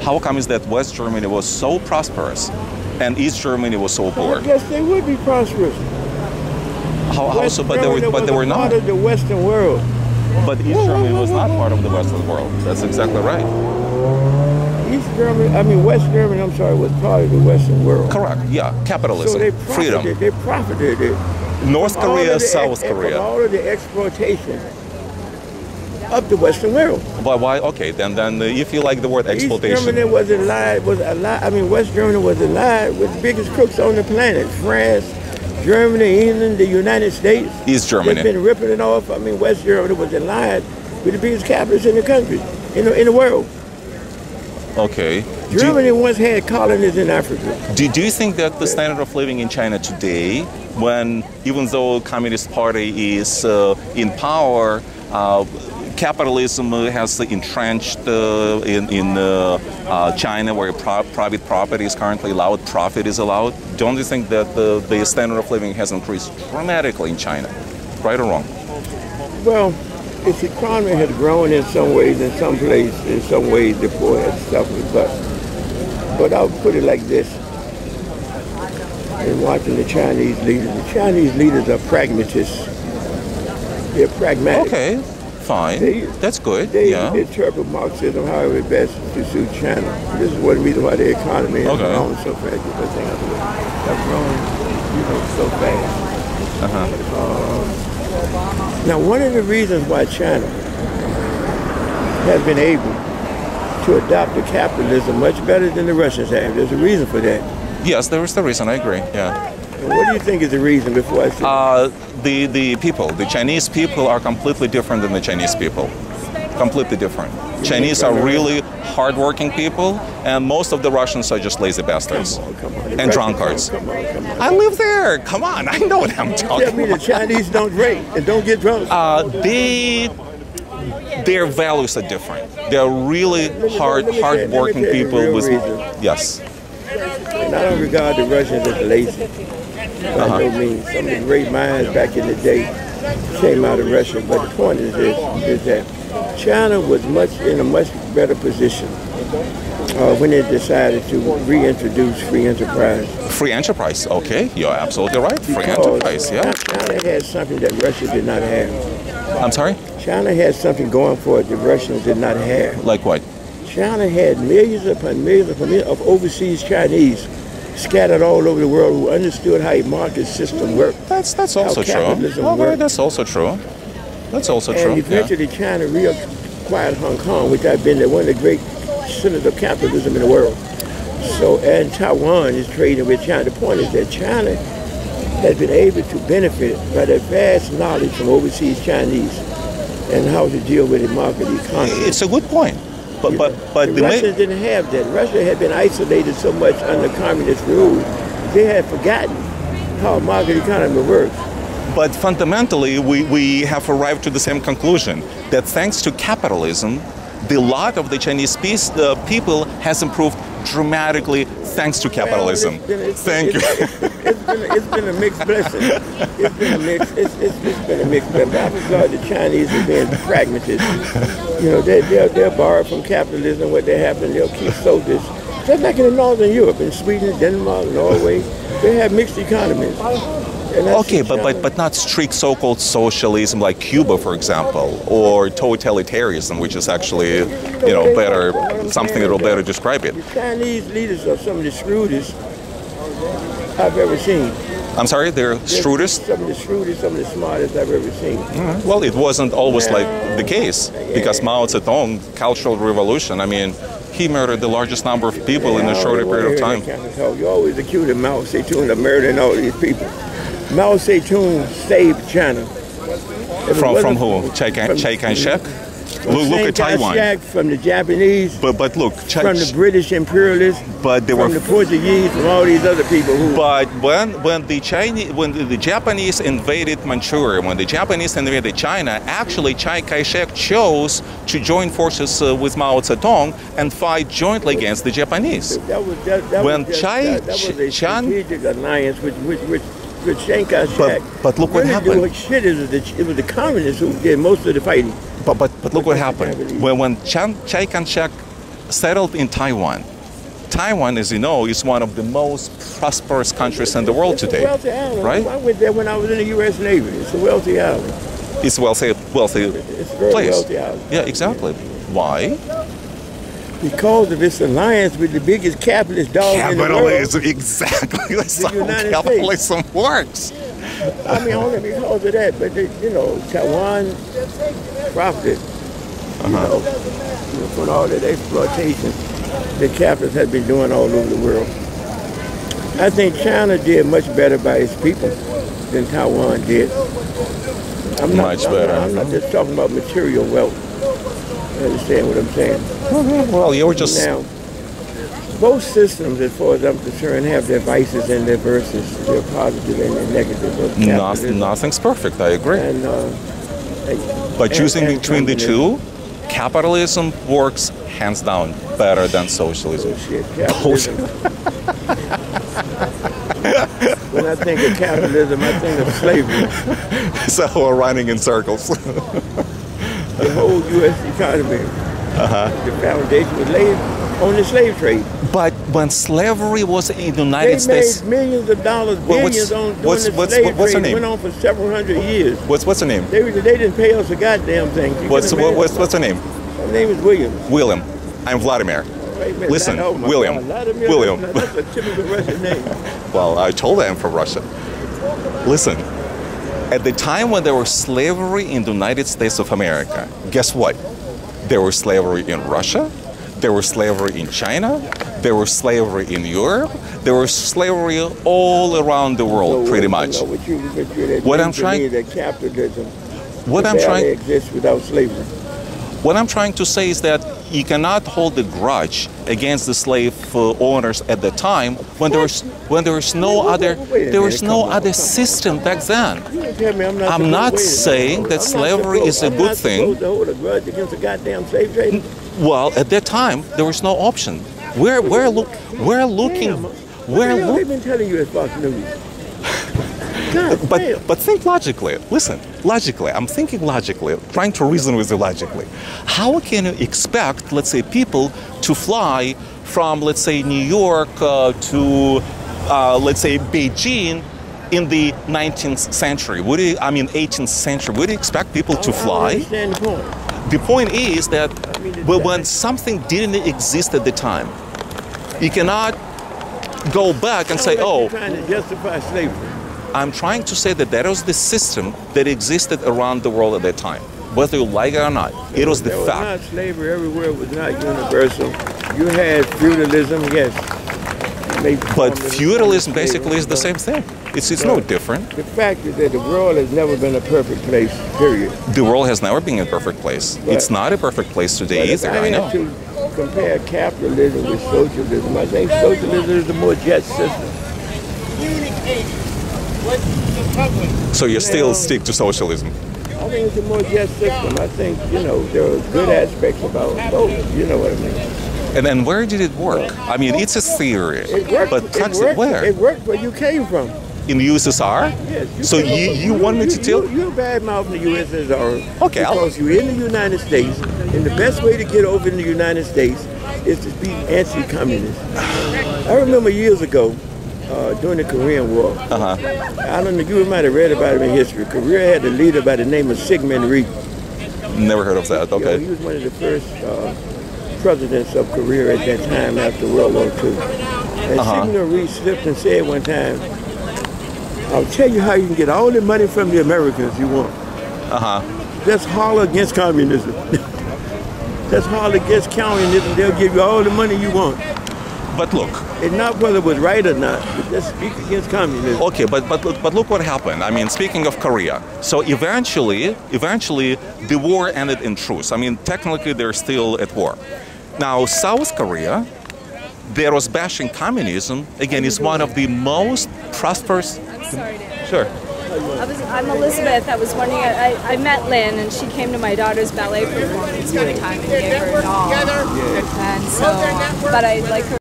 how come is that West Germany was so prosperous and East Germany was so poor? I guess they would be prosperous. How so? But they were not. Part of the Western world. But East Germany was not part of the Western world. That's exactly right. West Germany, I'm sorry, was part of the Western world. Correct, yeah. Capitalism, so freedom. They profited North Korea, South Korea. From all of the exploitation of the Western world. But why? Okay, then if you like the word exploitation. East Germany was allied, West Germany was allied with the biggest crooks on the planet. France, Germany, England, the United States. East Germany. They've been ripping it off. West Germany was allied with the biggest capitalists in the country, in the world. Okay. Germany once had colonies in Africa. Do you think that the standard of living in China today, when even though Communist Party is in power, capitalism has entrenched in China, where private property is currently allowed, profit is allowed? Don't you think that the standard of living has increased dramatically in China? Right or wrong? Well, its economy has grown in some ways, in some ways the poor has suffered, but I'll put it like this. In watching the Chinese leaders are pragmatists. They're pragmatic. Okay, fine. That's good. They interpret Marxism however best to suit China. This is one reason why the economy has grown so fast, because they have grown, so fast. Now, one of the reasons why China has been able to adopt the capitalism much better than the Russians have, there's a reason for that. Yes, there is the reason, I agree, yeah. And what do you think is the reason before I say the people, the Chinese people are completely different than the Chinese people. Completely different. Chinese are really hardworking people, and most of the Russians are just lazy bastards. Come on. And drunkards. Come on. I live there. Come on, I know what I'm talking about. Tell me the Chinese don't drink and don't get drunk. Their values are different. They're really hardworking people with yes. And I don't regard the Russians as lazy. By no means. Some of the great minds back in the day came out of Russia. But the point is that China was in a much better position when it decided to reintroduce free enterprise. Free enterprise, okay, you're absolutely right. Free enterprise, yeah. China had something that Russia did not have. I'm sorry? China had something going for it that Russians did not have. Like what? China had millions upon millions of overseas Chinese scattered all over the world who understood how a market system worked. That's also true. That's also true. That's also true. And eventually China reacquired Hong Kong, which has been one of the great centers of capitalism in the world. So, and Taiwan is trading with China. The point is that China has been able to benefit by the vast knowledge from overseas Chinese and how to deal with the market economy. It's a good point. But the Russians didn't have that. Russia had been isolated so much under communist rule, they had forgotten how a market economy works. But fundamentally, we have arrived to the same conclusion, that thanks to capitalism, the lot of the Chinese people has improved dramatically thanks to capitalism. Thank you. It's been a mixed blessing. It's been a mixed blessing. I regard the Chinese as being pragmatists. They'll borrow from capitalism. What they have, and they'll keep soldiers. Just like in Northern Europe, in Sweden, Denmark, Norway, they have mixed economies. Okay, but not strict so-called socialism like Cuba, for example, or totalitarianism, which is actually, better, something that will better describe it. The Chinese leaders are some of the shrewdest I've ever seen. I'm sorry, they're shrewdest? Some of the shrewdest, some of the smartest I've ever seen. Mm-hmm. Well, it wasn't always like the case, because Mao Zedong, Cultural Revolution, he murdered the largest number of people in a shorter period of time. You always accuse Mao Zedong of murdering all these people. Mao Zedong saved China. From who? Chiang Kai-shek? Look at Taiwan. From the Japanese. But look, from the British imperialists. But they from the Portuguese, from all these other people who. But when the Japanese invaded Manchuria, when the Japanese invaded China, actually Chiang Kai-shek chose to join forces with Mao Zedong and fight jointly against the Japanese. That was a strategic alliance with Chiang Kai-shek. But look what happened. It was the communists who did most of the fighting. But look what happened. When Chiang Kai-shek settled in Taiwan. Taiwan, as you know, is one of the most prosperous countries in the world today, wealthy island. right? I went there when I was in the U.S. Navy. It's a wealthy island. It's a wealthy It's a very place. wealthy island. Yeah, exactly. Why? Because of its alliance with the biggest capitalist dog in the world. Capitalism, exactly. That's how United capitalism works. I mean, only because of that, but Taiwan profited, from all that exploitation that capitalists have been doing all over the world. I think China did much better by its people than Taiwan did. I'm not just talking about material wealth. You understand what I'm saying? Well, you were just... Now, both systems, as far as I'm concerned, have their vices and their verses, their positive and their negative. Nothing's perfect, I agree. And, but choosing between the two, capitalism works hands down better than socialism. Bullshit. When I think of capitalism, I think of slavery. So we're running in circles. The whole U.S. economy, the foundation was laid on the slave trade. But when slavery was in the United States... They made millions of dollars, billions on doing the slave what's her trade. name? It went on for several hundred years. What's her name? They didn't pay us a goddamn thing. What's her name? Her name is William. William. I'm Vladimir. Listen, William. William. That's a typical Russian name. Well, I told her I'm from Russia. Listen, at the time when there was slavery in the United States of America, guess what? There was slavery in Russia, there was slavery in China, there was slavery in Europe, there was slavery all around the world, pretty much. What I'm trying... that capitalism exists without slavery. What I'm trying to say is that you cannot hold a grudge against the slave owners at the time when there was no other system back then. I'm not saying that slavery is a good thing. Hold a grudge against a goddamn slave trade. Well, at that time there was no option. We're looking. They've been telling you it's Fox News. But think logically. Listen, logically. I'm thinking logically, trying to reason with you logically. How can you expect, let's say, people to fly from, let's say, New York to, let's say, Beijing in the 19th century? 18th century? Would you expect people to fly? I understand the point. The point is that when something didn't exist at the time, you cannot go back and say, oh... You're trying to justify slavery. I'm trying to say that that was the system that existed around the world at that time. Whether you like it or not, it was the fact. There was not slavery everywhere. It was not universal. You had feudalism, yes. But feudalism basically is the same thing. It's no different. The fact is that the world has never been a perfect place, period. The world has never been a perfect place. It's not a perfect place today either, I know. To compare capitalism with socialism, I think socialism is the more just system. So you still stick to socialism? I think it's a more just system. I think, there are good aspects about both. You know what I mean? And then where did it work? I mean, it's a theory. It worked, but where? It worked where you came from. In the USSR? Yes. So you want me to tell? You're bad-mouthing the USSR. Okay. Because you're in the United States, and the best way to get over in the United States is to be anti-communist. I remember years ago, during the Korean War, I don't know, you might have read about it in history. Korea had a leader by the name of Syngman Rhee. Never heard of that, okay. He was one of the first presidents of Korea at that time after World War II. And Syngman Rhee slipped and said one time, I'll tell you how you can get all the money from the Americans you want. Just holler against communism. Just holler against communism, they'll give you all the money you want. But look. It's not whether it was right or not, but just speak against communism. Okay, but look what happened. I mean, speaking of Korea, so eventually the war ended in truce. I mean, technically they're still at war. Now, South Korea, that was bashing communism, again, is one of the most prosperous... I'm sorry, Dan. Sure. I'm Elizabeth. I was wondering, I met Lynn, and she came to my daughter's ballet performance one time and gave her a doll. And so, but I like her.